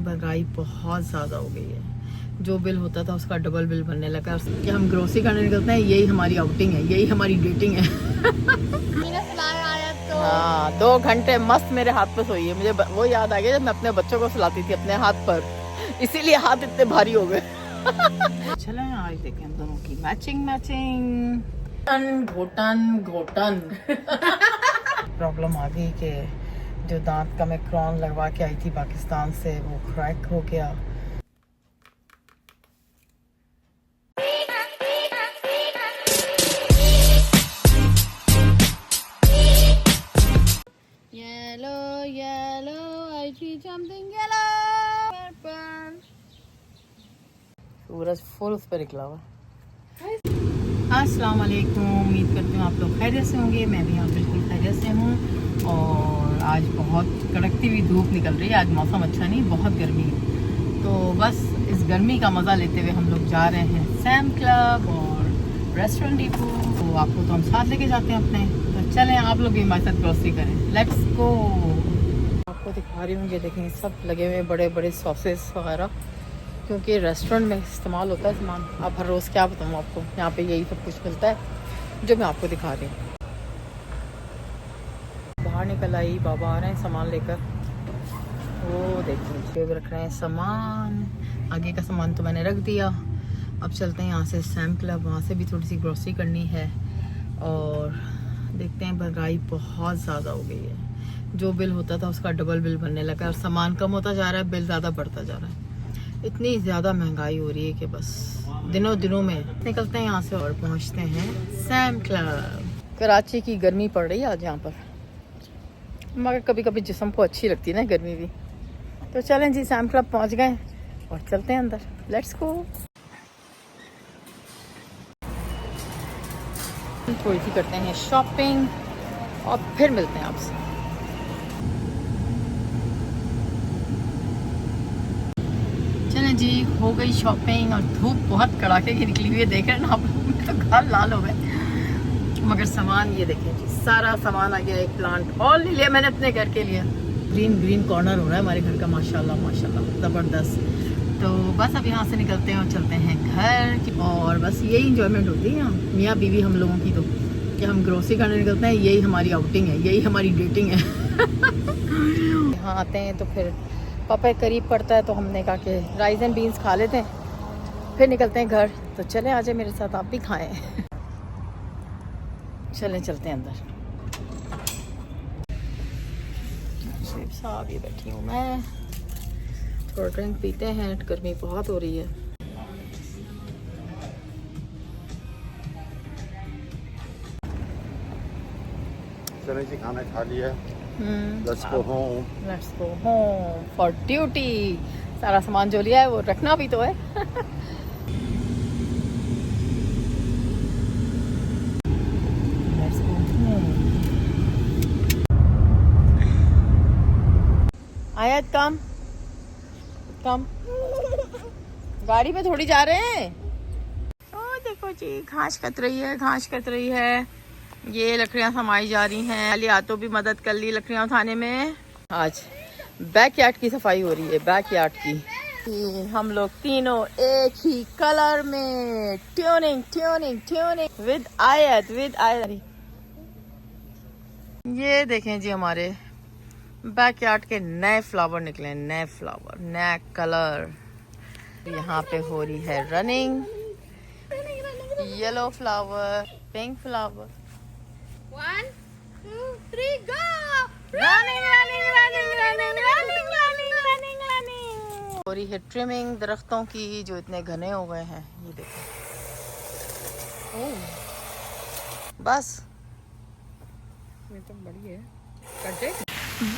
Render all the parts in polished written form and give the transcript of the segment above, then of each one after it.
महंगाई बहुत ज़्यादा हो गई है। जो बिल होता था उसका डबल बिल बनने लगा। कि हम ग्रोसरी करने निकलते हैं, यही हमारी आउटिंग है, यही हमारी डेटिंग है। हाँ, 2 घंटे मस्त मेरे हाथ पे सोई है। मुझे वो याद आ गया जब मैं अपने बच्चों को सुलाती थी अपने हाथ पर, इसीलिए हाथ इतने भारी हो गए। चलो आज देखें हम दोनों की मैचिंग। घोटन प्रॉब्लम आ गई कि जो दांत का मैं क्राउन लगवा के आई थी पाकिस्तान से, वो क्रैक हो गया। येलो आई सी समथिंग येलो। सूरज फुल उस पर निकला हुआ। अस्सलाम वालेकुम, उम्मीद करती हूँ आप लोग खैरियत से होंगे। मैं भी यहाँ बिल्कुल खैरियत से हूँ। और आज बहुत कड़कती हुई धूप निकल रही है। आज मौसम अच्छा नहीं, बहुत गर्मी है। तो बस इस गर्मी का मज़ा लेते हुए हम लोग जा रहे हैं सैम क्लब और रेस्टोरेंट डिपो। तो आपको तो हम साथ लेके जाते हैं अपने। तो चलें आप लोग भी हमारे साथ ग्रोसरी करें, लेट्स गो। आपको दिखा रही हूँ, ये देखें सब लगे हुए बड़े बड़े सॉसेस वगैरह, क्योंकि रेस्टोरेंट में इस्तेमाल होता है सामान। अब हर रोज़ क्या बताऊँ आपको, यहाँ पे यही सब कुछ मिलता है जो मैं आपको दिखा रही हूँ। बाहर निकल आई, बाबा आ रहे हैं सामान लेकर। वो देखिए रख रहे हैं सामान। आगे का सामान तो मैंने रख दिया। अब चलते हैं यहाँ से सैम क्लब, वहाँ से भी थोड़ी सी ग्रोसरी करनी है। और देखते हैं, महंगाई बहुत ज़्यादा हो गई है। जो बिल होता था उसका डबल बिल बनने लगा और सामान कम होता जा रहा है, बिल ज़्यादा बढ़ता जा रहा है। इतनी ज़्यादा महंगाई हो रही है कि बस दिनों दिनों में निकलते हैं यहाँ से और पहुँचते हैं सैम क्लब। कराची की गर्मी पड़ रही है आज यहाँ पर, मगर कभी कभी जिस्म को अच्छी लगती है ना गर्मी भी। तो चलें जी, सैम क्लब पहुँच गए और चलते हैं अंदर, लेट्स गो। थोड़ी सी करते हैं शॉपिंग और फिर मिलते हैं आपसे। चलें जी, हो गई शॉपिंग और धूप बहुत कड़ाके की निकली हुई है। देख रहे हैं ना आप लोग, तो गाल लाल हो गए। मगर सामान ये देखें जी, सारा सामान आ गया। एक प्लांट और ले लिया मैंने अपने घर के लिए। ग्रीन कॉर्नर हो रहा है हमारे घर का, माशाल्लाह माशाल्लाह ज़बरदस्त। तो बस अब यहाँ से निकलते हैं और चलते हैं घर। और बस यही इंजॉयमेंट होती है यहाँ मियाँ बीवी हम लोगों की, तो कि हम ग्रोसरी करने निकलते हैं, यही हमारी आउटिंग है, यही हमारी डेटिंग है। यहाँ आते हैं तो फिर पापा करीब पड़ता है, तो हमने कहा कि राइस एंड बीन्स खा लेते हैं, फिर निकलते हैं घर। तो चलें आ जाए मेरे साथ, आप भी खाएं। चलें चलते हैं अंदर। शेफ साहब, ये बैठी हूँ मैं, थोड़ा ड्रिंक पीते हैं, गर्मी बहुत हो रही है। चलें जी, खाना खा लिया। Let's go home for duty. सारा सामान जो लिया है वो रखना भी तो है। Let's go home. आयत कम गाड़ी में थोड़ी जा रहे हैं। ओ देखो जी, घास कट रही है। ये लकड़ियां समाई जा रही हैं। अलिया तो भी मदद कर ली लकड़ियां उठाने में। आज बैकयार्ड की सफाई हो रही है, बैकयार्ड की। हम लोग तीनों एक ही कलर में ट्यूनिंग विद आयत। ये देखें जी, हमारे बैकयार्ड के नए फ्लावर निकले, नए फ्लावर, नया कलर। यहाँ पे हो रही है running. Yellow flower, pink flower. 1 2 3 go! Running. हो रही है ट्रिमिंग दरख्तों की जो इतने घने हो गए हैं। ये देखो, बस ये तो बड़ी है।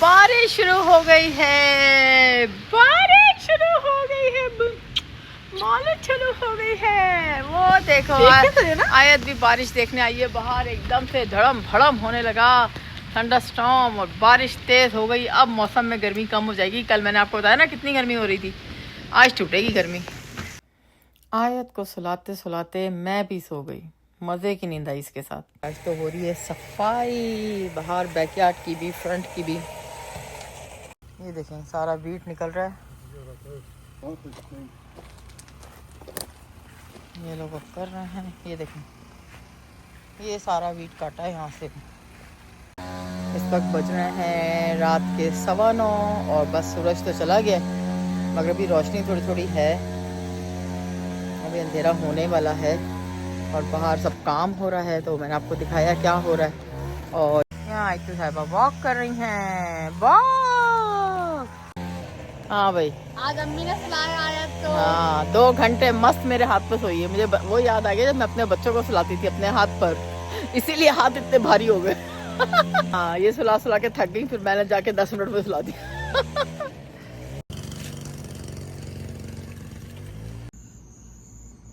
बारिश शुरू हो गई है, मालिश शुरू हो गई है। वो देखो, आयत भी बारिश देखने आई है बाहर। एकदम से धड़म भड़म होने लगा थंडर स्टॉर्म और बारिश तेज हो गई। अब मौसम में गर्मी कम हो जाएगी। कल मैंने आपको बताया ना कितनी गर्मी हो रही थी, आज टूटेगी गर्मी। आयत को सुलाते सुलाते मैं भी सो गई, मज़े की नींद आई इसके साथ। आज तो हो रही है सफाई बाहर, बैकयार्ड की भी, फ्रंट की भी। ये देखें सारा वीट निकल रहा है। ये लोग अब कर रहे हैं, ये देखें, ये सारा वीट काटा है यहाँ से। इस वक्त बज रहे हैं रात के 9:15 और बस सूरज तो चला गया, मगर अभी रोशनी थोड़ी थोड़ी है, अभी अंधेरा होने वाला है और बाहर सब काम हो रहा है। तो मैंने आपको दिखाया क्या हो रहा है। और यहाँ आयतू साहिबा वॉक कर रही हैं, वॉक। हाँ भाई, आज अम्मी ने सुलाया आया तो हाँ 2 घंटे मस्त मेरे हाथ पर सोई है। मुझे वो याद आ गया जब मैं अपने बच्चों को सुलाती थी अपने हाथ पर, इसीलिए हाथ इतने भारी हो गए। हाँ, ये सुला सुला के थक गई, फिर मैंने जाके 10 मिनट में सुला दिया।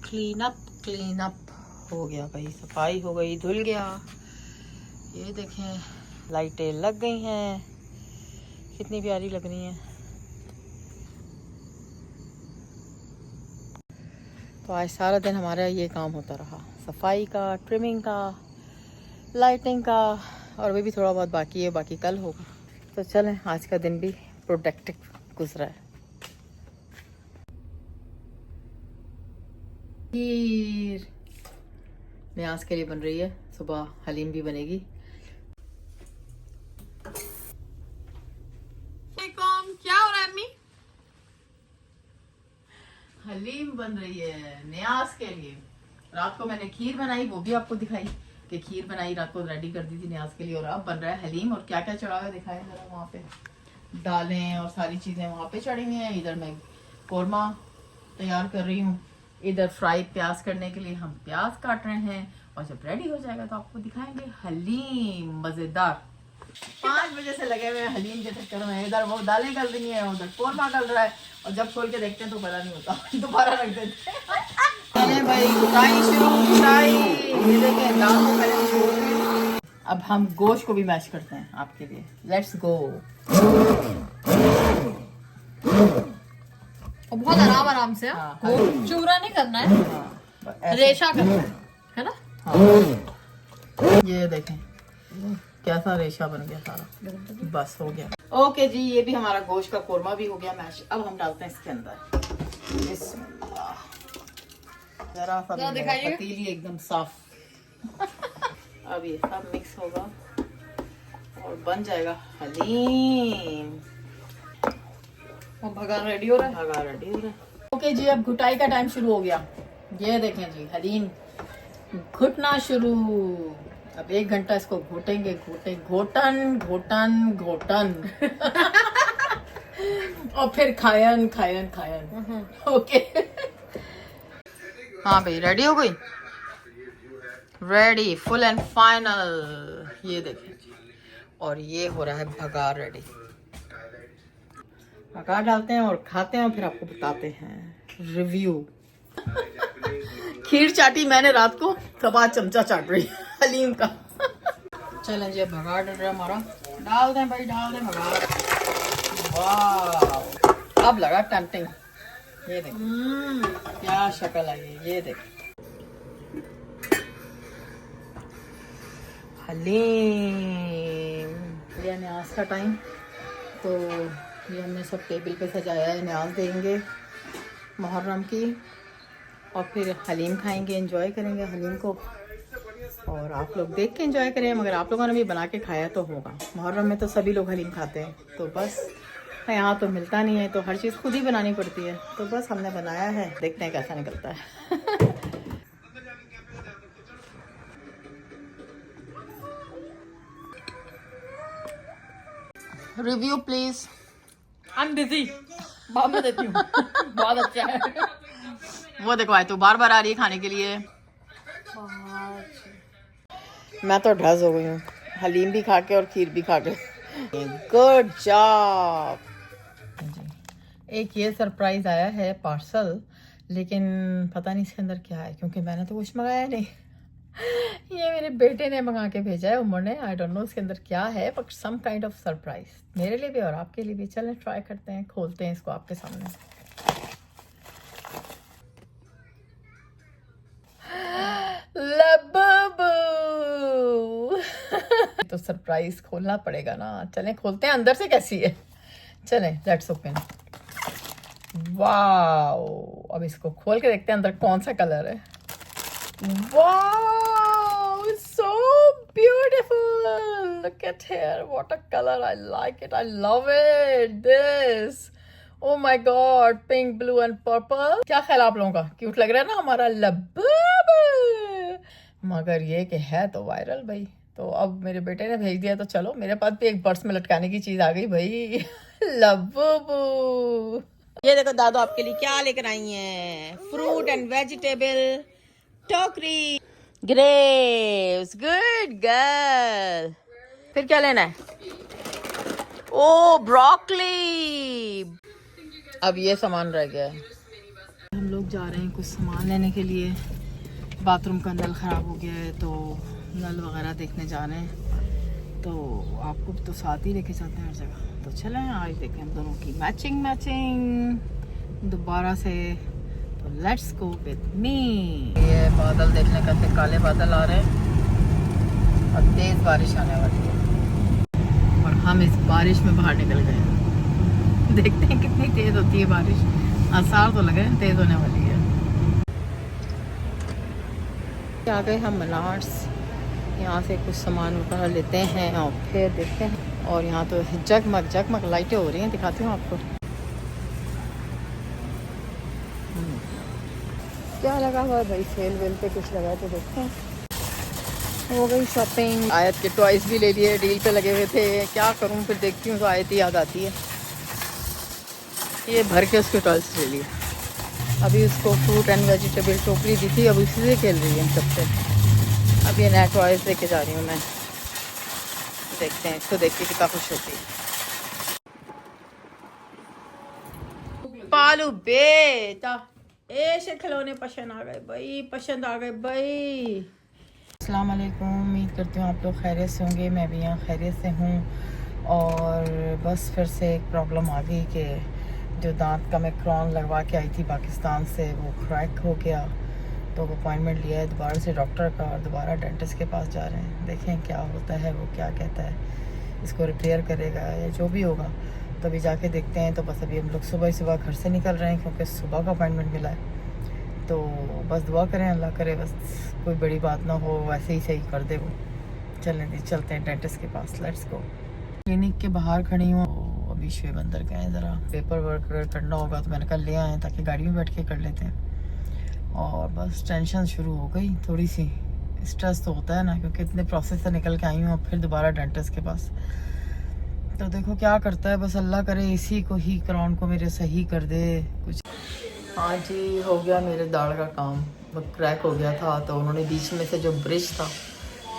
क्लीन अप हो गया भाई, सफाई हो गई, धुल गया। ये देखें लाइटें लग गई हैं, कितनी प्यारी लग रही हैं। तो आज सारा दिन हमारा ये काम होता रहा, सफाई का, ट्रिमिंग का, लाइटिंग का, और अभी भी थोड़ा बहुत बाकी है, बाकी कल होगा। तो चलें, आज का दिन भी प्रोडक्टिव गुजरा है। खीर न्याज के लिए बन रही है, सुबह हलीम भी बनेगी। क्या हो रहा है अम्मी? हलीम बन रही है न्याज के लिए। रात को मैंने खीर बनाई, वो भी आपको दिखाई कि खीर बनाई, रात को रेडी कर दी थी न्याज के लिए। और अब बन रहा है हलीम। और क्या क्या चढ़ा हुआ दिखाएं जरा, वहाँ पे दालें और सारी चीजें वहाँ पे चढ़ी हुई हैं। इधर मैं कोरमा तैयार कर रही हूँ, इधर फ्राई प्याज करने के लिए हम प्याज काट रहे हैं। और जब रेडी हो जाएगा तो आपको दिखाएंगे हलीम मजेदार। 5 बजे से लगे हुए हैं हलीम के चक्कर में, इधर वो दालें गल रही हैं, उधर कोरमा गल रहा है, और जब खोल के देखते हैं तो पता नहीं होता, दोबारा रख देते हैं। चले भाई, कुटाई शुरू, कुटाई। ये देखें दाल को पहले छोड़ के अब हम गोश्त को भी मैश करते हैं आपके लिए। Let's go. और बहुत आराम आराम से, हाँ, चूरा नहीं करना है, हाँ, रेशा करना है ना। हाँ। ये देखें कैसा रेशा बन गया सारा, बस हो गया। ओके जी, ये भी हमारा गोश्त का कोरमा भी हो गया मैश। अब हम डालते हैं इसके अंदर बिस्मिल्लाह। जरा सा जरा दिखाइए। पतीली एकदम साफ। अब ये सब मिक्स होगा और बन जाएगा हलीम। और भगान रेडी हो रहा है। भगा रेडी हो रहा है। ओके जी, अब घुटाई का टाइम शुरू हो गया। ये देखें जी, हलीम घुटना शुरू। अब 1 घंटा इसको घोटेंगे, घोटन घोटन घोटन। और फिर खायन खायन खायन। ओके। हाँ भाई, रेडी हो गई, रेडी, फुल एंड फाइनल। ये देखें जी, और ये हो रहा है भगार रेडी। भगार डालते हैं और खाते हैं और फिर आपको बताते हैं रिव्यू। खीर चाटी मैंने रात को, कब आज चमचा चाट रही हलीम का। चलें जी, भगार डल रहा है हमारा, डाल दें भाई, डाल दें भगार। वाह, अब लगा टेम्पटिंग। ये देखिए क्या शक्ल आई है, ये देखिए हलीम। ये न्याज का टाइम, तो ये हमने सब टेबल पे सजाया है, न्याज देंगे मुहर्रम की, और फिर हलीम खाएंगे, एंजॉय करेंगे हलीम को। और आप लोग देख के एंजॉय करें, मगर आप लोगों ने भी बना के खाया तो होगा। मुहर्रम में तो सभी लोग हलीम खाते हैं, तो बस यहाँ तो मिलता नहीं है, तो हर चीज़ खुद ही बनानी पड़ती है। तो बस हमने बनाया है, देखते हैं कैसा निकलता है। Review please. I am busy, बाद में देती हूँ। बहुत अच्छा है। वो देखो आए तो बार बार आ रही है खाने के लिए। मैं तो ढस हो गई हूँ हलीम भी खा के और खीर भी खा के। Good job. एक ये सरप्राइज आया है पार्सल, लेकिन पता नहीं इसके अंदर क्या है, क्योंकि मैंने तो कुछ मंगाया नहीं। ये मेरे बेटे ने मंगा के भेजा है, उमर ने। आई डोंट नो इसके अंदर क्या है, but some kind of surprise मेरे लिए भी और आपके लिए भी। चलें ट्राई करते हैं, खोलते हैं इसको आपके सामने। लबबू। तो सरप्राइज खोलना पड़ेगा ना। चलें खोलते हैं, अंदर से कैसी है। चलें लेट्स ओपन। वाओ, अब इसको खोल के देखते हैं अंदर कौन सा कलर है। Wow, so beautiful, look at here, what a color, I like it, I love it, this, oh my god, pink, blue and purple। क्या ख्याल आप लोगों का, क्यूट लग रहा है ना हमारा लबूबू। मगर ये कि है तो वायरल भाई। तो अब मेरे बेटे ने भेज दिया, तो चलो मेरे पास भी एक पर्स में लटकाने की चीज आ गई भाई। लबूबू। ये देखो दादू आपके लिए क्या लेकर आई हैं, फ्रूट एंड वेजिटेबल टोकरी, ग्रेप्स, गुड गर्ल। फिर क्या लेना है? ओ ब्रोकली। अब ये सामान रह गया है। हम लोग जा रहे हैं कुछ सामान लेने के लिए। बाथरूम का नल ख़राब हो गया है तो नल वगैरह देखने जा रहे हैं। तो आपको तो साथ ही लेके जाते हैं हर जगह। तो चलें आज देखें हम दोनों की मैचिंग दोबारा से। तो लेट्स गो विद मी। ये बादल देखने का, काले बादल आ रहे हैं और तेज़ बारिश आने वाली है और हम इस बारिश में बाहर निकल गए। देखते हैं कितनी तेज़ होती है बारिश। आसार तो लगे तेज़ होने वाली है। आ गए हम मनार्स, यहाँ से कुछ सामान वगैरह लेते हैं और फिर देखते हैं। और यहाँ तो जगमग लाइटें हो रही हैं, दिखाती हूँ आपको। क्या लगा हुआ है भाई, सेल वेल पे कुछ लगा है तो देखते हैं। हो गई शॉपिंग। आयत के टॉयज भी ले लिए, डील पे लगे हुए थे। क्या करूँ, फिर देखती हूँ तो आयत ही याद आती है। ये भर के उसके टॉयज ले लिए। अभी उसको फ्रूट एंड वेजिटेबल टोकरी दी थी, अब उसी से खेल रही है हम सबसे। अब ये नया टॉयज लेके जा रही हूँ मैं। देखते हैं इसको देख के कितना खुश होती है। पालू बेटा, ऐसे खिलौने पसंद आ गए भाई, पसंद आ गए भाई। अस्सलाम वालेकुम, उम्मीद करती हूँ आप लोग खैरियत से होंगे। मैं भी यहाँ खैरियत से हूँ। और बस फिर से एक प्रॉब्लम आ गई कि जो दांत का मैं क्राउन लगवा के आई थी पाकिस्तान से, वो क्रैक हो गया। तो अपॉइंटमेंट लिया है दोबारा से डॉक्टर का और दोबारा डेंटिस्ट के पास जा रहे हैं। देखें क्या होता है, वो क्या कहता है, इसको रिपेयर करेगा या जो भी होगा तो अभी जाके देखते हैं। तो बस अभी हम लोग सुबह ही सुबह घर से निकल रहे हैं क्योंकि सुबह का अपॉइंटमेंट मिला है। तो बस दुआ करें, अल्लाह करे बस कोई बड़ी बात ना हो, वैसे ही सही कर दे वो। चलते हैं डेंटिस्ट के पास, लेट्स गो। क्लिनिक के बाहर खड़ी हूँ। अभी शुएब अंदर गए हैं, ज़रा पेपर वर्क करना होगा तो मैंने कल ले आए ताकि गाड़ी में बैठ के कर लेते हैं। और बस टेंशन शुरू हो गई थोड़ी सी। स्ट्रेस तो होता है ना, क्योंकि इतने प्रोसेस से निकल के आई हूँ, अब फिर दोबारा डेंटिस्ट के पास। तो देखो क्या करता है, बस अल्लाह करे इसी को ही, क्राउन को मेरे सही कर दे कुछ। हाँ जी, हो गया मेरे दाढ़ का काम। वो क्रैक हो गया था तो उन्होंने बीच में से जो ब्रिज था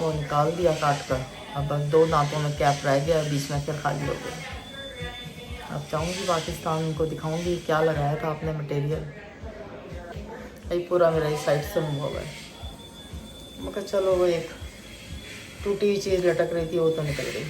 वो निकाल दिया काट कर। अब बस 2 दांतों में कैप रह गया, बीच में फिर खाली हो गया। अब जाऊँगी पाकिस्तान, उनको दिखाऊँगी क्या लगाया था आपने मटेरियल। ये पूरा मेरा इस साइड से हुआ है। मैं कहा चलो, वो एक टूटी हुई चीज़ लटक रही थी वो तो निकल गई।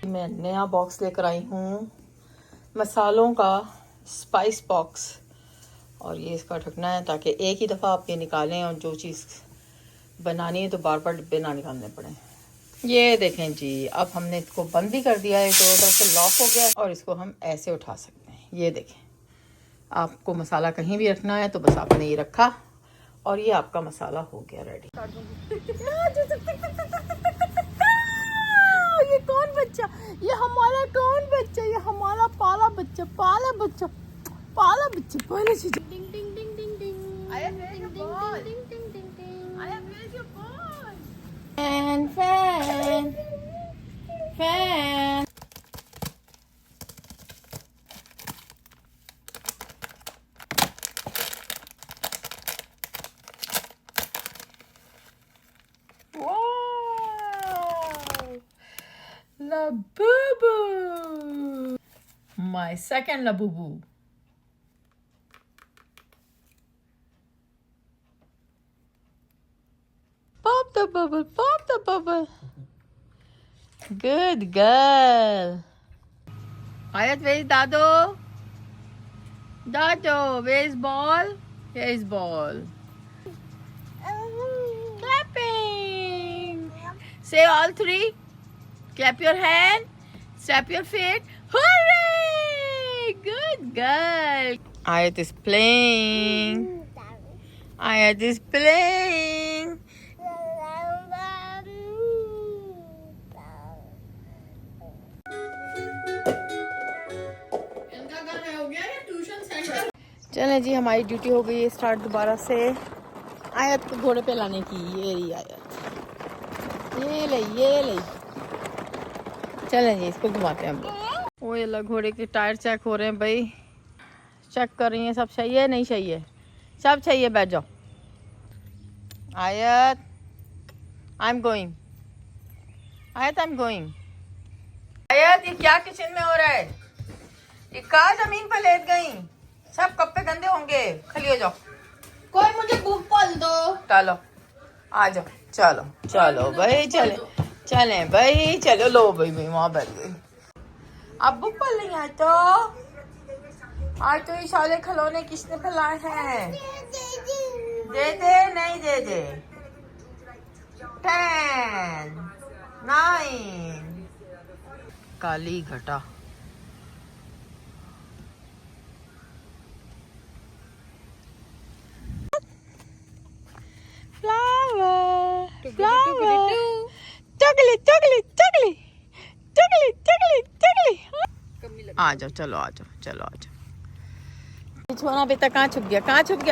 मैं नया बॉक्स लेकर आई हूँ मसालों का, स्पाइस बॉक्स। और ये इसका ढकना है ताकि एक ही दफ़ा आप ये निकालें और जो चीज़ बनानी है तो बार बार डिब्बे ना निकालने पड़े। ये देखें जी, अब हमने इसको बंद भी कर दिया है, तो उधर से लॉक हो गया और इसको हम ऐसे उठा सकते हैं। ये देखें, आपको मसाला कहीं भी रखना है तो बस आपने ये रखा और ये आपका मसाला हो गया रेडी। ये कौन बच्चा, ये हमारा कौन बच्चा, ये हमारा पाला बच्चा, पाला बच्चा, पाला बच्चा, पहले से ding ding ding ding ding. I am where your ball, ding ding ding ding. I am where your ball. Fan fan fan. Labubu, my second Labubu. pop the bubble, pop the bubble. Good girl. Ayat, where is Dado? Dado, where is ball? Here is ball. Clapping. Say all three. Clap your hand. Snap your feet. Hooray! Good girl. Ayat is playing. Ayat is playing. चलें जी, हमारी duty हो गई है start दोबारा से। आयत को घोड़े पे लाने की। ये रही आयत, ये ले। चलें जी, इसको घुमाते हैं हम लोग। वो ये लोग घोड़े के टायर चेक हो रहे हैं भाई, चेक कर रही हैं सब सही है नहीं सही है, सब सही है, बैठ जाओ। आयत, आई एम गोइंग। आयत, आई एम गोइंग। आयत, ये क्या किचन में हो रहा है? ये कहाँ जमीन पर लेट गई? सब कपड़े गंदे होंगे, खाली हो जाओ। कोई मुझे बुक पल दो। चलो आ जाओ, चलो भाई, चले भाई, चलो। लो भाई, वहां बैठ गई। अब बुक पढ़ नहीं आए तो आज तो ये सारे खिलौने किसने फैलाए हैं? दे नहीं दे। 10 9 काली घटा। आ जाओ, चलो आ जाओ। छोना बेटा कहाँ छुप गया कहाँ छुप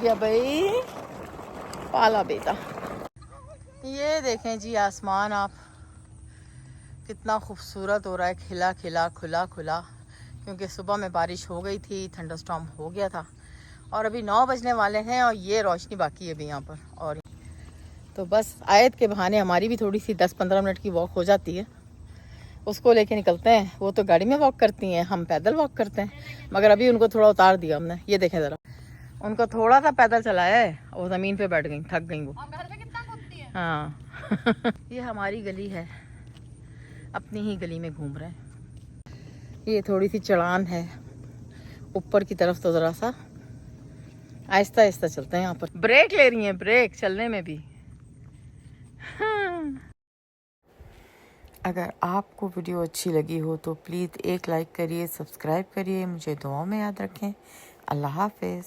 गया भाई, पाला बेटा। ये देखें जी आसमान, आप कितना खूबसूरत हो रहा है, खिला खुला, क्योंकि सुबह में बारिश हो गई थी, थंडरस्टॉर्म हो गया था और अभी 9 बजने वाले हैं और ये रोशनी बाकी है अभी यहाँ पर। और तो बस आयत के बहाने हमारी भी थोड़ी सी 10-15 मिनट की वॉक हो जाती है। उसको लेके निकलते हैं, वो तो गाड़ी में वॉक करती हैं, हम पैदल वॉक करते हैं। मगर अभी उनको थोड़ा उतार दिया हमने, ये देखें ज़रा, उनको थोड़ा सा पैदल चलाया है, वो ज़मीन पे बैठ गई, थक गई वो। घर पे कितना घूमती है? हाँ ये हमारी गली है, अपनी ही गली में घूम रहे हैं। ये थोड़ी सी चढ़ान है ऊपर की तरफ, तो ज़रा सा आहिस्ता चलते हैं। यहाँ पर ब्रेक ले रही हैं, ब्रेक चलने में भी। अगर आपको वीडियो अच्छी लगी हो तो प्लीज़ एक लाइक करिए, सब्सक्राइब करिए, मुझे दुआओं में याद रखें। अल्लाह हाफिज़।